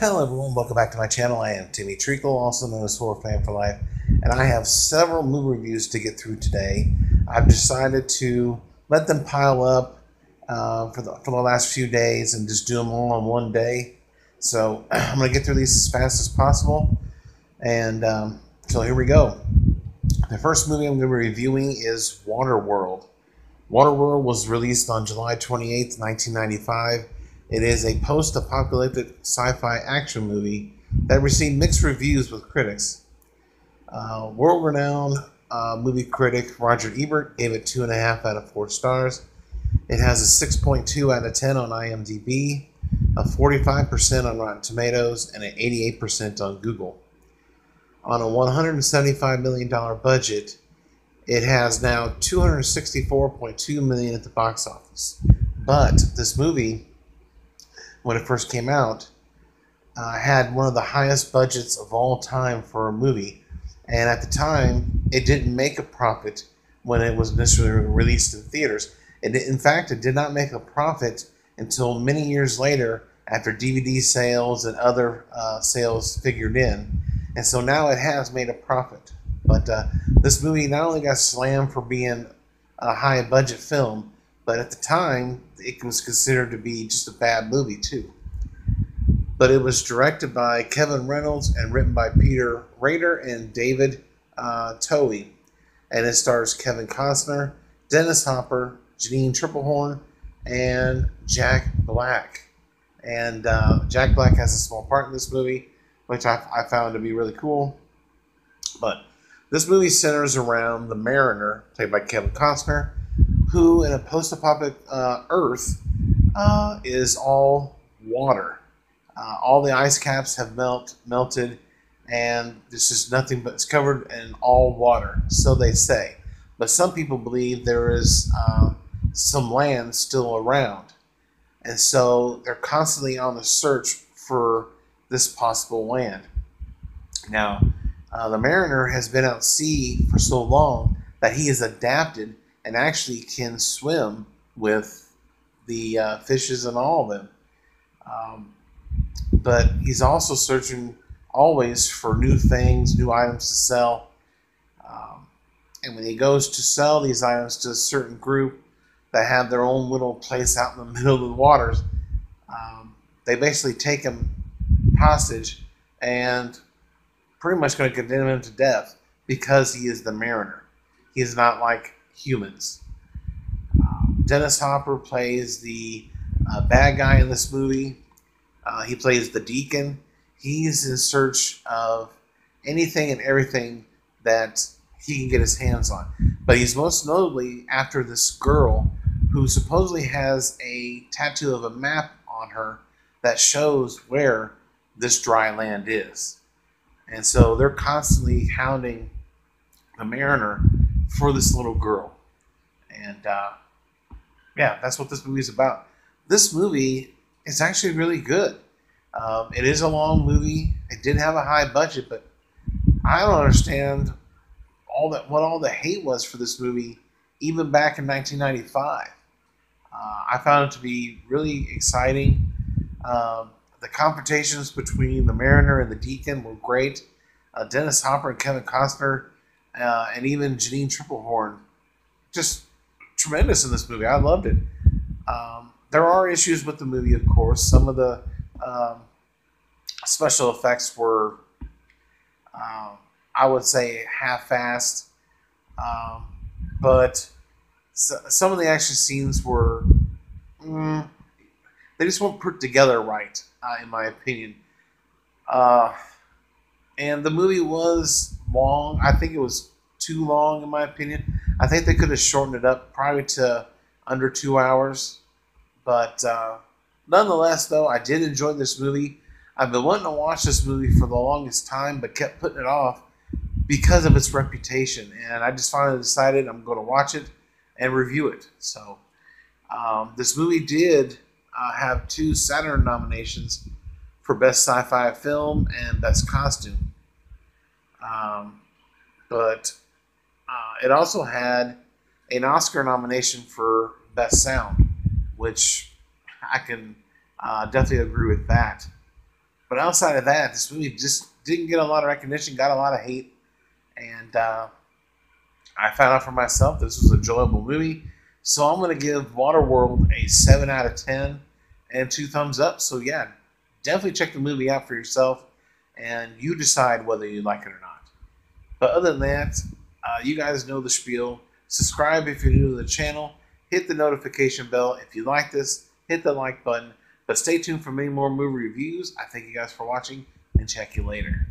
Hello everyone, welcome back to my channel. I am Timmy Treacle, also known as Horror Fan for Life, and I have several movie reviews to get through today. I've decided to let them pile up for the last few days and just do them all on one day. So I'm going to get through these as fast as possible, and so here we go. The first movie I'm going to be reviewing is Waterworld. Waterworld was released on July 28th, 1995. It is a post-apocalyptic sci-fi action movie that received mixed reviews with critics. World-renowned movie critic Roger Ebert gave it 2.5 out of 4 stars. It has a 6.2 out of 10 on IMDb, a 45% on Rotten Tomatoes, and an 88% on Google. On a $175 million budget, it has now $264.2 million at the box office. But this movie, when it first came out, had one of the highest budgets of all time for a movie. And at the time, it didn't make a profit when it was initially released in theaters. In fact, it did not make a profit until many years later after DVD sales and other sales figured in. And so now it has made a profit. But this movie not only got slammed for being a high budget film, but at the time, it was considered to be just a bad movie, too. But it was directed by Kevin Reynolds and written by Peter Rader and David Towie. And it stars Kevin Costner, Dennis Hopper, Janine Tripplehorn, and Jack Black. And Jack Black has a small part in this movie, which I found to be really cool. But this movie centers around the Mariner, played by Kevin Costner, who in a post-apocalyptic Earth is all water. All the ice caps have melted, and there's just nothing but it's covered in all water, so they say. But some people believe there is some land still around, and so they're constantly on the search for this possible land. Now, the Mariner has been out at sea for so long that he has adapted and actually can swim with the fishes and all of them. But he's also searching always for new things, new items to sell. And when he goes to sell these items to a certain group that have their own little place out in the middle of the waters, they basically take him hostage and pretty much going to condemn him to death because he is the Mariner. He is not like humans. Dennis Hopper plays the bad guy in this movie. He plays the deacon. He's in search of anything and everything that he can get his hands on. But he's most notably after this girl who supposedly has a tattoo of a map on her that shows where this dry land is. And so they're constantly hounding the Mariner for this little girl. And yeah, that's what this movie is about. This movie is actually really good. It is a long movie. It did have a high budget, but I don't understand what all the hate was for this movie, even back in 1995. I found it to be really exciting. The confrontations between the Mariner and the Deacon were great. Dennis Hopper and Kevin Costner, and even Janine Tripplehorn, just tremendous in this movie. I loved it. There are issues with the movie, of course. Some of the special effects were, I would say, half-assed. But some of the action scenes were, they just weren't put together right, in my opinion. And the movie was long. I think it was too long, in my opinion. I think they could have shortened it up probably to under 2 hours. But nonetheless, though, I did enjoy this movie. I've been wanting to watch this movie for the longest time, but kept putting it off because of its reputation. And I just finally decided I'm going to watch it and review it. So this movie did have 2 Saturn nominations for Best Sci-Fi Film and Best Costume. But it also had an Oscar nomination for Best Sound, which I can definitely agree with that. But outside of that, this movie just didn't get a lot of recognition, got a lot of hate, and I found out for myself this was an enjoyable movie. So I'm going to give Waterworld a 7 out of 10 and 2 thumbs up. So yeah, definitely check the movie out for yourself, and you decide whether you like it or not. But other than that, you guys know the spiel. Subscribe if you're new to the channel. Hit the notification bell if you like this. Hit the like button. But stay tuned for many more movie reviews. I thank you guys for watching, and check you later.